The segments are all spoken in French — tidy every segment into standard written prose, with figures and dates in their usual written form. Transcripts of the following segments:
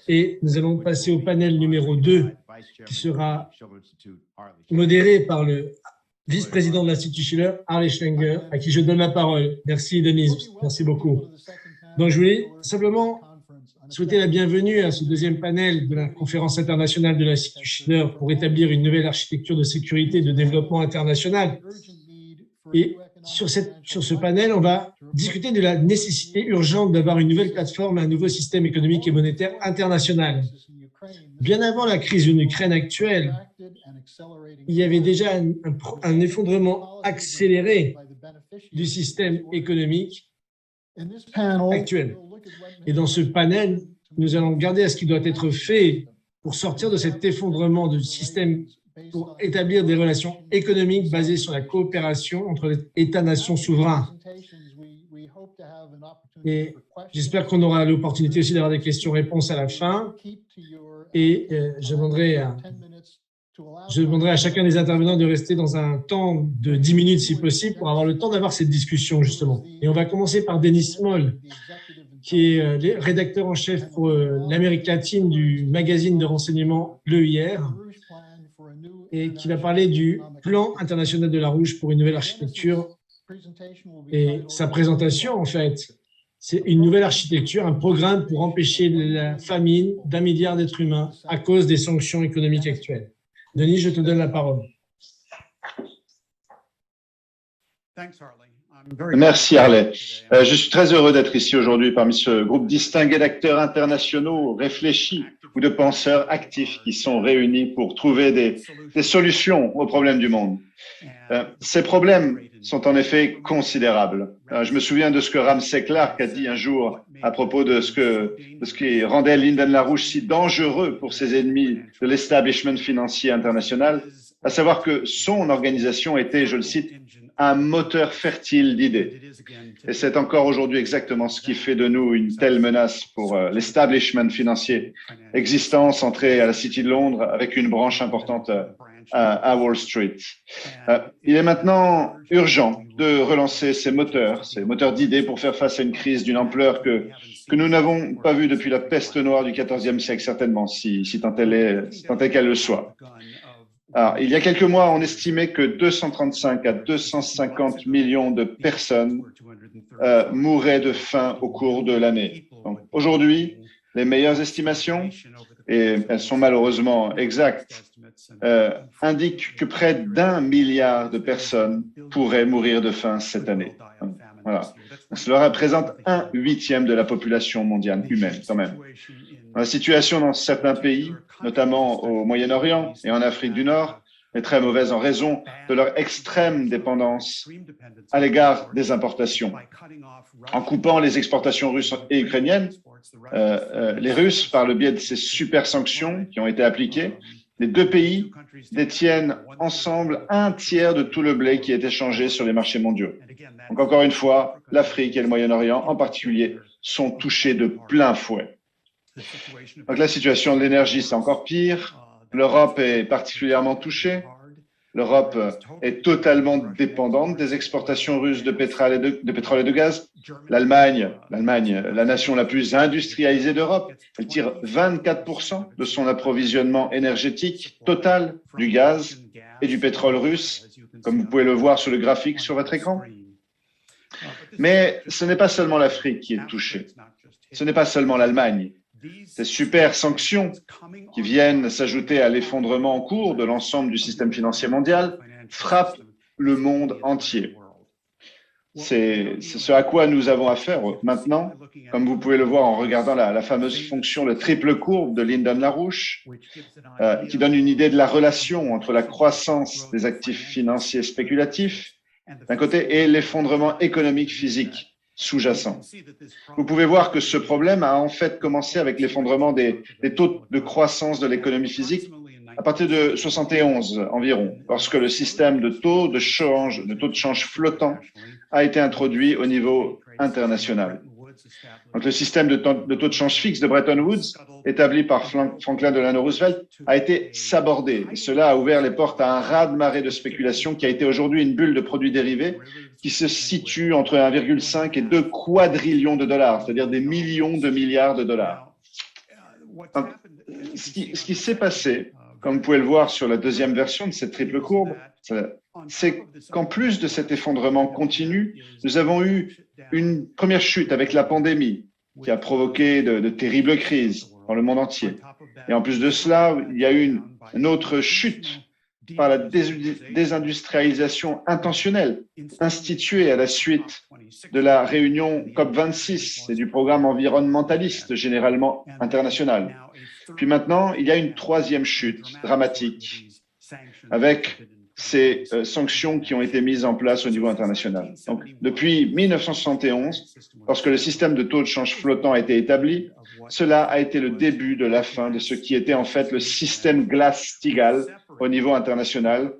Et nous allons passer au panel numéro 2, qui sera modéré par le vice-président de l'Institut Schiller, Harley Schlanger, à qui je donne la parole. Merci Denise, merci beaucoup. Donc je voulais simplement souhaiter la bienvenue à ce deuxième panel de la conférence internationale de l'Institut Schiller pour établir une nouvelle architecture de sécurité et de développement international. Et sur ce panel, on va discuter de la nécessité urgente d'avoir une nouvelle plateforme et un nouveau système économique et monétaire international. Bien avant la crise en Ukraine actuelle, il y avait déjà un effondrement accéléré du système économique actuel. Et dans ce panel, nous allons regarder à ce qui doit être fait pour sortir de cet effondrement du système, pour établir des relations économiques basées sur la coopération entre les États-nations souverains. Et j'espère qu'on aura l'opportunité aussi d'avoir des questions-réponses à la fin. Et je demanderai à chacun des intervenants de rester dans un temps de 10 minutes si possible pour avoir le temps d'avoir cette discussion justement. Et on va commencer par Denis Small, qui est rédacteur en chef pour l'Amérique latine du magazine de renseignement l'EIR, et qui va parler du plan international de la Rouge pour une nouvelle architecture. Et sa présentation, en fait, c'est une nouvelle architecture, un programme pour empêcher la famine d'1 milliard d'êtres humains à cause des sanctions économiques actuelles. Denis, je te donne la parole. Merci Harley. Je suis très heureux d'être ici aujourd'hui parmi ce groupe distingué d'acteurs internationaux réfléchis ou de penseurs actifs qui sont réunis pour trouver des solutions aux problèmes du monde. Ces problèmes sont en effet considérables. Je me souviens de ce que Ramsey Clark a dit un jour à propos de ce qui rendait Lyndon LaRouche si dangereux pour ses ennemis de l'establishment financier international, à savoir que son organisation était, je le cite, un moteur fertile d'idées. Et c'est encore aujourd'hui exactement ce qui fait de nous une telle menace pour l'establishment financier existant, centré à la City de Londres, avec une branche importante à Wall Street. Il est maintenant urgent de relancer ces moteurs d'idées pour faire face à une crise d'une ampleur que nous n'avons pas vue depuis la peste noire du XIVe siècle, certainement, si tant est qu'elle le soit. Alors, il y a quelques mois, on estimait que 235 à 250 millions de personnes mourraient de faim au cours de l'année. Donc, aujourd'hui, les meilleures estimations, et elles sont malheureusement exactes, indiquent que près d'1 milliard de personnes pourraient mourir de faim cette année. Voilà. Cela représente 1/8 de la population mondiale humaine, quand même. La situation dans certains pays, notamment au Moyen-Orient et en Afrique du Nord, est très mauvaise en raison de leur extrême dépendance à l'égard des importations. En coupant les exportations russes et ukrainiennes, les Russes, par le biais de ces super sanctions qui ont été appliquées, les deux pays détiennent ensemble 1/3 de tout le blé qui est échangé sur les marchés mondiaux. Donc encore une fois, l'Afrique et le Moyen-Orient en particulier sont touchés de plein fouet. Donc la situation de l'énergie, c'est encore pire. L'Europe est particulièrement touchée. L'Europe est totalement dépendante des exportations russes de pétrole et de gaz. L'Allemagne, la nation la plus industrialisée d'Europe, elle tire 24% de son approvisionnement énergétique total du gaz et du pétrole russe, comme vous pouvez le voir sur le graphique sur votre écran. Mais ce n'est pas seulement l'Afrique qui est touchée. Ce n'est pas seulement l'Allemagne. Ces super sanctions qui viennent s'ajouter à l'effondrement en cours de l'ensemble du système financier mondial frappent le monde entier. C'est ce à quoi nous avons affaire maintenant, comme vous pouvez le voir en regardant la fameuse fonction de triple courbe de Lyndon LaRouche, qui donne une idée de la relation entre la croissance des actifs financiers spéculatifs d'un côté et l'effondrement économique physique sous-jacent. Vous pouvez voir que ce problème a en fait commencé avec l'effondrement des taux de croissance de l'économie physique à partir de 71 environ, lorsque le système de taux de change flottant a été introduit au niveau international. Donc, le système de taux de change fixe de Bretton Woods, établi par Franklin Delano Roosevelt, a été sabordé. Et cela a ouvert les portes à un raz-de-marée de spéculation qui a été aujourd'hui une bulle de produits dérivés qui se situe entre 1,5 et 2 quadrillions de dollars, c'est-à-dire des millions de milliards de dollars. Ce qui s'est passé, comme vous pouvez le voir sur la deuxième version de cette triple courbe, c'est qu'en plus de cet effondrement continu, nous avons eu une première chute avec la pandémie qui a provoqué de terribles crises dans le monde entier. Et en plus de cela, il y a eu une autre chute par la désindustrialisation intentionnelle instituée à la suite de la réunion COP26 et du programme environnementaliste généralement international. Puis maintenant, il y a une troisième chute dramatique avec ces sanctions qui ont été mises en place au niveau international. Donc, depuis 1971, lorsque le système de taux de change flottant a été établi, cela a été le début de la fin de ce qui était en fait le système Glass-Steagall au niveau international,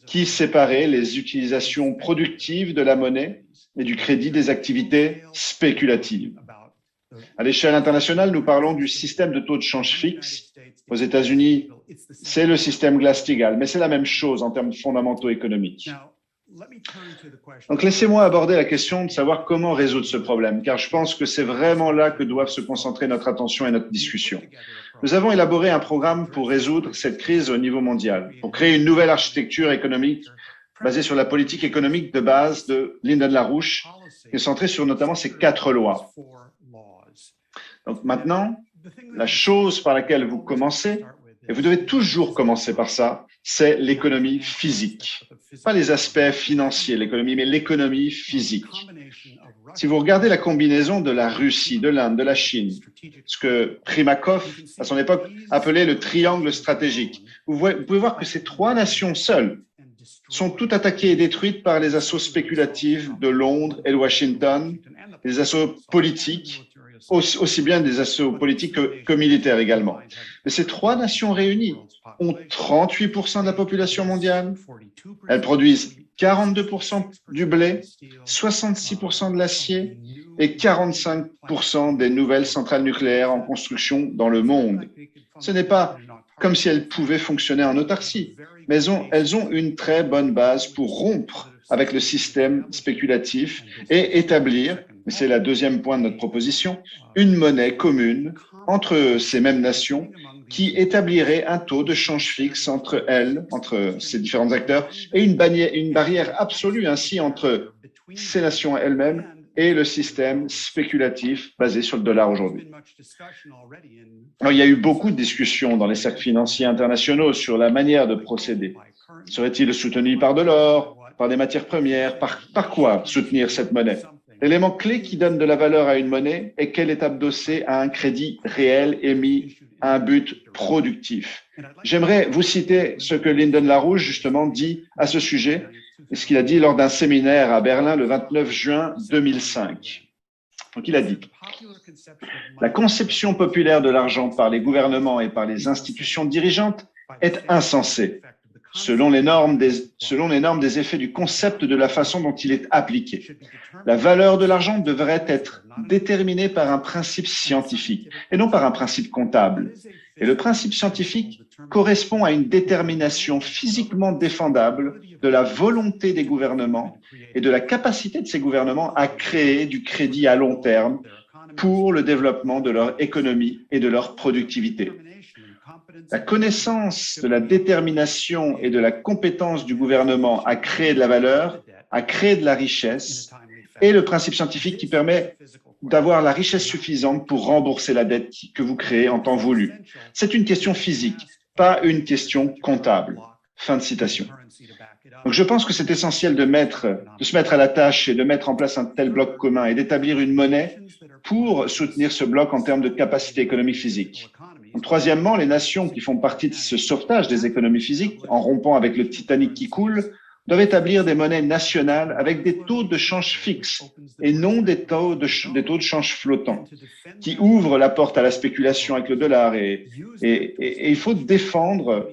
qui séparait les utilisations productives de la monnaie et du crédit des activités spéculatives. À l'échelle internationale, nous parlons du système de taux de change fixe. Aux États-Unis, c'est le système Glass-Steagall, mais c'est la même chose en termes fondamentaux économiques. Donc, laissez-moi aborder la question de savoir comment résoudre ce problème, car je pense que c'est vraiment là que doivent se concentrer notre attention et notre discussion. Nous avons élaboré un programme pour résoudre cette crise au niveau mondial, pour créer une nouvelle architecture économique basée sur la politique économique de base de Lyndon LaRouche, qui est centrée sur notamment ces 4 lois. Donc maintenant, la chose par laquelle vous commencez, et vous devez toujours commencer par ça, c'est l'économie physique. Pas les aspects financiers de l'économie, mais l'économie physique. Si vous regardez la combinaison de la Russie, de l'Inde, de la Chine, ce que Primakov, à son époque, appelait le triangle stratégique, vous pouvez voir que ces 3 nations seules sont toutes attaquées et détruites par les assauts spéculatifs de Londres et de Washington, les assauts politiques, aussi bien des assauts politiques que militaires également. Mais ces 3 nations réunies ont 38% de la population mondiale. Elles produisent 42% du blé, 66% de l'acier et 45% des nouvelles centrales nucléaires en construction dans le monde. Ce n'est pas comme si elles pouvaient fonctionner en autarcie, mais elles ont une très bonne base pour rompre avec le système spéculatif et établir, et c'est le deuxième point de notre proposition, une monnaie commune entre ces mêmes nations qui établirait un taux de change fixe entre elles, entre ces différents acteurs, et une barrière absolue ainsi entre ces nations elles-mêmes et le système spéculatif basé sur le dollar aujourd'hui. Alors, il y a eu beaucoup de discussions dans les cercles financiers internationaux sur la manière de procéder. Serait-il soutenu par de l'or, par des matières premières, par quoi soutenir cette monnaie? L'élément clé qui donne de la valeur à une monnaie est qu'elle est adossée à un crédit réel émis à un but productif. J'aimerais vous citer ce que Lyndon LaRouche, justement, dit à ce sujet, et ce qu'il a dit lors d'un séminaire à Berlin le 29 juin 2005. Donc, il a dit « La conception populaire de l'argent par les gouvernements et par les institutions dirigeantes est insensée, selon les normes des effets du concept de la façon dont il est appliqué. La valeur de l'argent devrait être déterminée par un principe scientifique et non par un principe comptable. Et le principe scientifique correspond à une détermination physiquement défendable de la volonté des gouvernements et de la capacité de ces gouvernements à créer du crédit à long terme pour le développement de leur économie et de leur productivité. La connaissance de la détermination et de la compétence du gouvernement à créer de la valeur, à créer de la richesse, est le principe scientifique qui permet d'avoir la richesse suffisante pour rembourser la dette que vous créez en temps voulu. C'est une question physique, pas une question comptable. » Fin de citation. Donc, je pense que c'est essentiel de se mettre à la tâche et de mettre en place un tel bloc commun et d'établir une monnaie pour soutenir ce bloc en termes de capacité économique physique. Donc, troisièmement, les nations qui font partie de ce sauvetage des économies physiques, en rompant avec le Titanic qui coule, doivent établir des monnaies nationales avec des taux de change fixes et non des taux de change flottants, qui ouvrent la porte à la spéculation avec le dollar. Et il faut défendre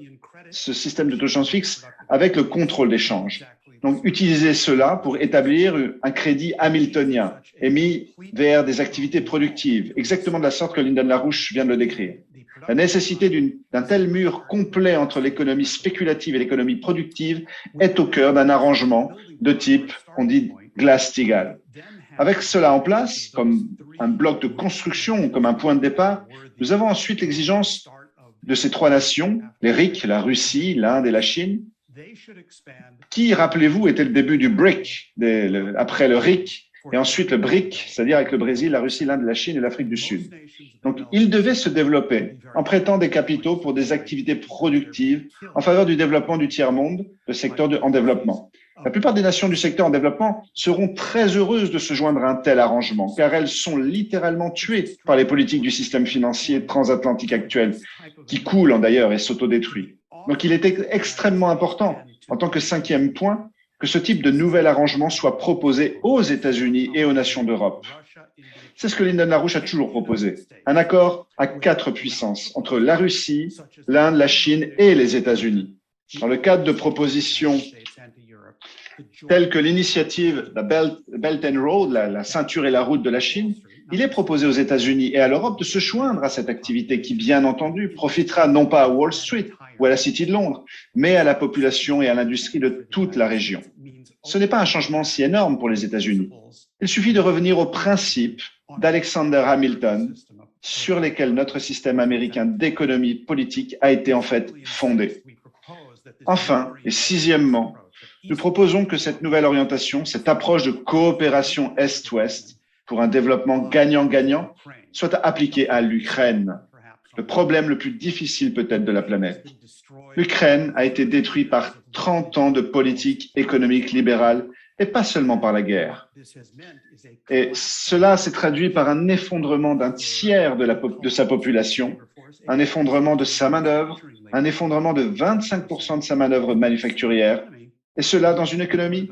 ce système de taux de change fixe avec le contrôle des changes. Donc, utiliser cela pour établir un crédit hamiltonien émis vers des activités productives, exactement de la sorte que Lyndon LaRouche vient de le décrire. La nécessité d'un tel mur complet entre l'économie spéculative et l'économie productive est au cœur d'un arrangement de type, on dit, Glass-Steagall. Avec cela en place, comme un bloc de construction, comme un point de départ, nous avons ensuite l'exigence de ces trois nations, les RIC, la Russie, l'Inde et la Chine, qui, rappelez-vous, était le début du BRIC, après le RIC, et ensuite le BRIC, c'est-à-dire avec le Brésil, la Russie, l'Inde, la Chine et l'Afrique du Sud. Donc, ils devaient se développer en prêtant des capitaux pour des activités productives en faveur du développement du tiers-monde, le secteur en développement. La plupart des nations du secteur en développement seront très heureuses de se joindre à un tel arrangement, car elles sont littéralement tuées par les politiques du système financier transatlantique actuel, qui coule d'ailleurs et s'autodétruit. Donc, il était extrêmement important, en tant que cinquième point, que ce type de nouvel arrangement soit proposé aux États-Unis et aux nations d'Europe. C'est ce que Lyndon LaRouche a toujours proposé, un accord à 4 puissances entre la Russie, l'Inde, la Chine et les États-Unis. Dans le cadre de propositions telles que l'initiative la Belt and Road, la ceinture et la route de la Chine, il est proposé aux États-Unis et à l'Europe de se joindre à cette activité qui, bien entendu, profitera non pas à Wall Street ou à la City de Londres, mais à la population et à l'industrie de toute la région. Ce n'est pas un changement si énorme pour les États-Unis. Il suffit de revenir aux principes d'Alexander Hamilton sur lesquels notre système américain d'économie politique a été en fait fondé. Enfin, et sixièmement, nous proposons que cette nouvelle orientation, cette approche de coopération Est-Ouest pour un développement gagnant-gagnant soit appliquée à l'Ukraine, le problème le plus difficile peut-être de la planète. L'Ukraine a été détruite par 30 ans de politique économique libérale et pas seulement par la guerre. Et cela s'est traduit par un effondrement d'un tiers de sa population, un effondrement de sa main-d'œuvre, un effondrement de 25% de sa main-d'œuvre manufacturière, et cela dans une économie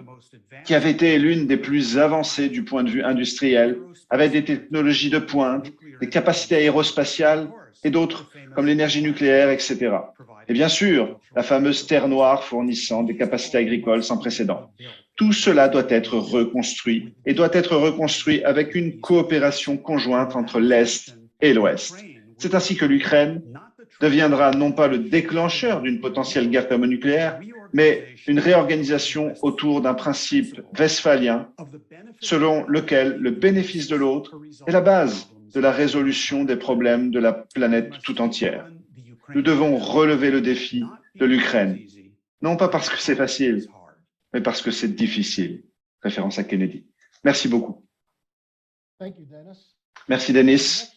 qui avait été l'une des plus avancées du point de vue industriel, avec des technologies de pointe, des capacités aérospatiales et d'autres comme l'énergie nucléaire, etc. Et bien sûr, la fameuse terre noire fournissant des capacités agricoles sans précédent. Tout cela doit être reconstruit et doit être reconstruit avec une coopération conjointe entre l'Est et l'Ouest. C'est ainsi que l'Ukraine deviendra non pas le déclencheur d'une potentielle guerre thermonucléaire, mais une réorganisation autour d'un principe westphalien selon lequel le bénéfice de l'autre est la base de la résolution des problèmes de la planète tout entière. Nous devons relever le défi de l'Ukraine, non pas parce que c'est facile, mais parce que c'est difficile. Référence à Kennedy. Merci beaucoup. Merci, Denis.